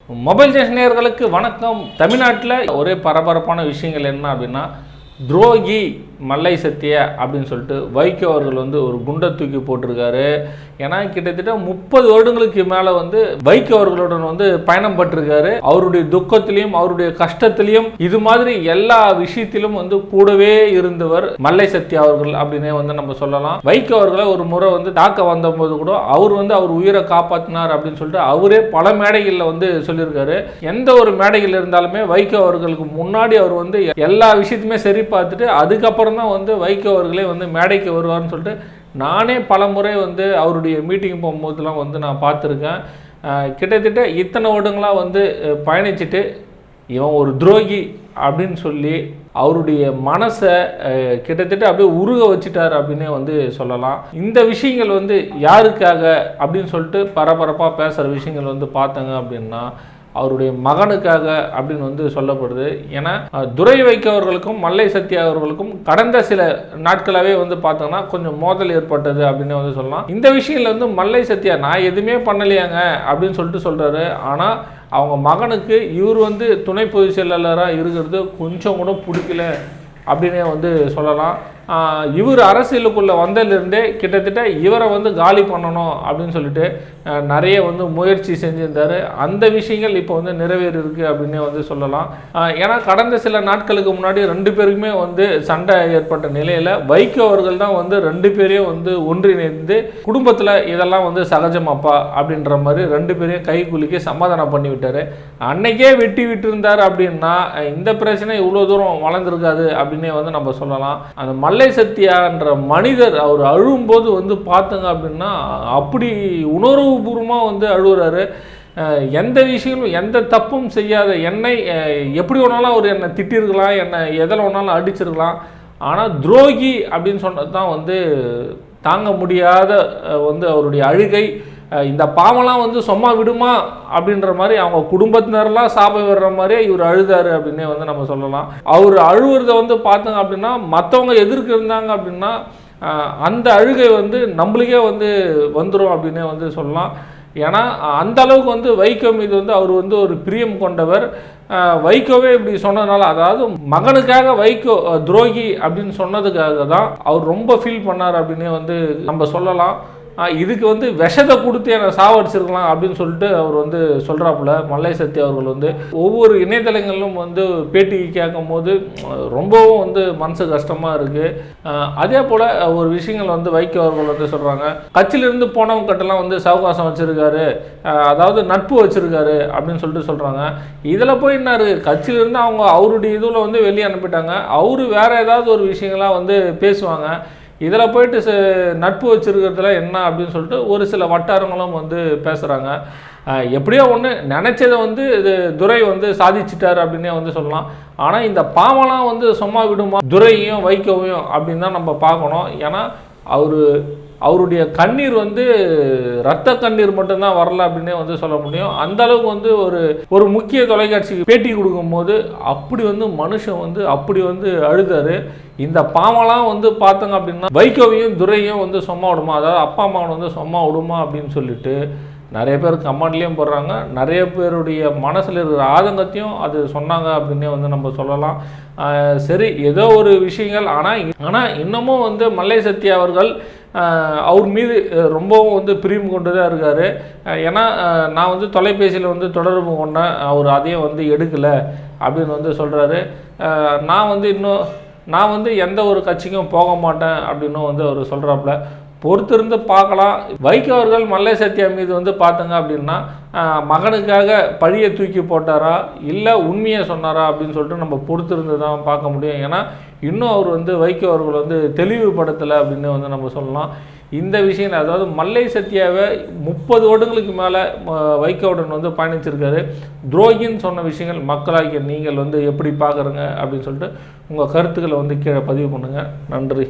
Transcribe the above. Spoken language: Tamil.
மொபைல் ஸ்டேஷன் நேயர்களுக்கு வணக்கம். தமிழ்நாட்டில் ஒரே பரபரப்பான விஷயங்கள் என்ன அப்படின்னா, துரோகி மல்லை சத்யா அப்படின்னு சொல்லிட்டு வைகோ அவர்கள் ஒரு குண்டை தூக்கி போட்டிருக்காரு. ஏன்னா கிட்டத்தட்ட 30 வருடங்களுக்கு மேலே வைகோ அவர்களுடன் பயணம் பட்டிருக்காரு. அவருடைய துக்கத்திலையும் அவருடைய கஷ்டத்திலையும் இது மாதிரி எல்லா விஷயத்திலும் கூடவே இருந்தவர் மல்லை சத்யா அவர்கள் அப்படின்னே நம்ம சொல்லலாம். வைகோ அவர்களை ஒரு முறை தாக்க வந்தபோது கூட அவர் உயிரை காப்பாற்றினார் அப்படின்னு சொல்லிட்டு அவரே பல மேடைகளில் சொல்லியிருக்காரு. எந்த ஒரு மேடைகள் இருந்தாலுமே வைகோ அவர்களுக்கு முன்னாடி அவர் எல்லா விஷயத்தையுமே சரி பார்த்துட்டு அதுக்கப்புறம் தான் வைகோ அவர்களே மேடைக்கு வருவார்னு சொல்லிட்டு நானே பல முறை அவருடைய மீட்டிங் போகும்போதெல்லாம் நான் பார்த்துருக்கேன். கிட்டத்தட்ட இத்தனை வருடங்களாக பயணிச்சுட்டு இவன் ஒரு துரோகி அப்படின்னு சொல்லி அவருடைய மனசை கிட்டத்தட்ட அப்படியே உருக வச்சுட்டார் அப்படின்னே சொல்லலாம். இந்த விஷயங்கள் யாருக்காக அப்படின்னு சொல்லிட்டு பரபரப்பாக பேசுகிற விஷயங்கள் பார்த்தாங்க அப்படின்னா அவருடைய மகனுக்காக அப்படின்னு சொல்லப்படுது. ஏன்னா துரை வைகோ அவர்களுக்கும் மல்லை சத்யா அவர்களுக்கும் கடந்த சில நாட்களாகவே பார்த்தோம்னா கொஞ்சம் மோதல் ஏற்பட்டது அப்படின்னு சொல்லலாம். இந்த விஷயத்தில் மல்லை சத்யா நான் எதுவுமே பண்ணலையாங்க அப்படின்னு சொல்லிட்டு சொல்கிறாரு. ஆனால் அவங்க மகனுக்கு இவர் துணை பொதுச் செயலாளராக இருக்கிறது கொஞ்சம் கூட பிடிக்கல அப்படின்னே சொல்லலாம். இவர் அரசியலுக்குள்ளே வந்ததிலிருந்தே கிட்டத்தட்ட இவரை காலி பண்ணணும் அப்படின்னு சொல்லிட்டு நிறைய முயற்சி செஞ்சிருந்தார். அந்த விஷயங்கள் இப்போ நிறைவேறி இருக்கு அப்படின்னே சொல்லலாம். ஏன்னா கடந்த சில நாட்களுக்கு முன்னாடி ரெண்டு பேருக்குமே சண்டை ஏற்பட்ட நிலையில் வைகோ அவர்கள் தான் ரெண்டு பேரையும் ஒன்றிணைந்து குடும்பத்தில் இதெல்லாம் சகஜமாப்பா அப்படின்ற மாதிரி ரெண்டு பேரையும் கை குலுக்கி சமாதானம் பண்ணி விட்டார். அன்னைக்கே வெட்டி விட்டு இருந்தார் அப்படின்னா இந்த பிரச்சனை இவ்வளோ தூரம் வளர்ந்துருக்காது அப்படின்னே நம்ம சொல்லலாம். அந்த மல்லை சத்யான்ற மனிதர் அவர் அழும்போது பார்த்தங்க அப்படின்னா அப்படி உணர்வுபூர்வமாக அழுகுறாரு. எந்த விஷயமும் எந்த தப்பும் செய்யாத என்னை எப்படி வேணாலும் அவர் என்னை திட்டிருக்கலாம், என்னை எதில் வேணாலும் அடிச்சிருக்கலாம். ஆனால் துரோகி அப்படின்னு சொன்னது தான் தாங்க முடியாத அவருடைய அழுகை. இந்த பாவம்லாம் சும்மா விடுமா அப்படின்ற மாதிரி அவங்க குடும்பத்தினரெலாம் சாபம் விடுற மாதிரியே இவர் அழுதாரு அப்படின்னே நம்ம சொல்லலாம். அவர் அழுவுறதை பார்த்தோங்க அப்படின்னா மற்றவங்க எதிர்க்கு இருந்தாங்க அப்படின்னா அந்த அழுகை நம்மளுக்கே வந்துடும் அப்படின்னே சொல்லலாம். ஏன்னா அந்த அளவுக்கு வைகோ மீது அவர் ஒரு பிரியம் கொண்டவர். வைகோவே இப்படி சொன்னதுனால, அதாவது மகனுக்காக வைகோ துரோகி அப்படின்னு சொன்னதுக்காக தான் அவர் ரொம்ப ஃபீல் பண்ணார் அப்படின்னே நம்ம சொல்லலாம். இதுக்கு விஷத்தை கொடுத்து என்னை சாவடிச்சிருக்கலாம் அப்படின்னு சொல்லிட்டு அவர் சொல்கிறாப்புல மல்லை சத்யா அவர்கள் ஒவ்வொரு இணையதளங்களிலும் பேட்டி கேட்கும் போது ரொம்பவும் மனசு கஷ்டமாக இருக்குது. அதே போல் ஒரு விஷயங்கள் வைகோ அவர்கள் சொல்கிறாங்க, கட்சியிலிருந்து போனவங்க கிட்டலாம் சவகாசம் வச்சுருக்காரு, அதாவது நட்பு வச்சுருக்காரு அப்படின்னு சொல்லிட்டு சொல்கிறாங்க. இதில் போய் என்ன இருக்குது, கட்சியிலிருந்து அவங்க அவருடைய இதில் வெளியே அனுப்பிட்டாங்க, அவரு வேறு ஏதாவது ஒரு விஷயங்கள்லாம் பேசுவாங்க. இதில் போயிட்டு நட்பு வச்சுருக்கிறதுல என்ன அப்படின்னு சொல்லிட்டு ஒரு சில வட்டாரங்களும் பேசுகிறாங்க. எப்படியோ ஒன்று நினச்சதை இது துரை சாதிச்சிட்டார் அப்படின்னே சொல்லலாம். ஆனால் இந்த பாவம்லாம் சும்மா விடுமா துரையும் வைகோவையும் அப்படின்னு தான் நம்ம பார்க்கணும். ஏன்னா அவருடைய கண்ணீர் ரத்த கண்ணீர் மட்டும்தான் வரல அப்படின்னே சொல்ல முடியும். அந்த அளவுக்கு ஒரு முக்கிய தொலைக்காட்சிக்கு பேட்டி கொடுக்கும்போது அப்படி மனுஷன் அப்படி அழுதாரு. இந்த பாவம்லாம் பார்த்தங்க அப்படின்னா வைகோவையும் துரையும் சும்மா விடுமா, அதாவது அப்பா அம்மாவை சும்மா விடுமா அப்படின்னு சொல்லிட்டு நிறைய பேர் கமெண்ட்லேயும் போடுறாங்க. நிறைய பேருடைய மனசில் இருக்கிற ஆதங்கத்தையும் அது சொன்னாங்க அப்படின்னே நம்ம சொல்லலாம். சரி, ஏதோ ஒரு விஷயங்கள். ஆனால் இன்னமும் மல்லை சத்யா அவர்கள் அவர் மீது ரொம்பவும் பிரியம் கொண்டு தான் இருக்கார். ஏன்னா நான் தொலைபேசியில் தொடர்பு கொண்டேன், அவர் அதையும் எடுக்கலை அப்படின்னு சொல்கிறாரு. நான் எந்த ஒரு கட்சிக்கும் போக மாட்டேன் அப்படின்னு அவர் சொல்கிறாப்புல. பொறுத்திருந்து பார்க்கலாம். வைகோ அவர்கள் மல்லை சத்யா மீது பார்த்தங்க அப்படின்னா மகனுக்காக பழியை தூக்கி போட்டாரா இல்லை உண்மையை சொன்னாரா அப்படின்னு சொல்லிட்டு நம்ம பொறுத்திருந்து தான் பார்க்க முடியும். ஏன்னா இன்னும் அவர் வைகோ அவர்கள் தெளிவுபடுத்தலை அப்படின்னு நம்ம சொல்லலாம். இந்த விஷயம், அதாவது மல்லை சத்யாவை 30 வருடங்களுக்கு மேலே வைகோவுடன் பயணிச்சிருக்காரு. துரோகின்னு சொன்ன விஷயங்கள் மக்களாகிய நீங்கள் எப்படி பார்க்குறங்க அப்படின்னு சொல்லிட்டு உங்கள் கருத்துக்களை கீழே பதிவு பண்ணுங்கள். நன்றி.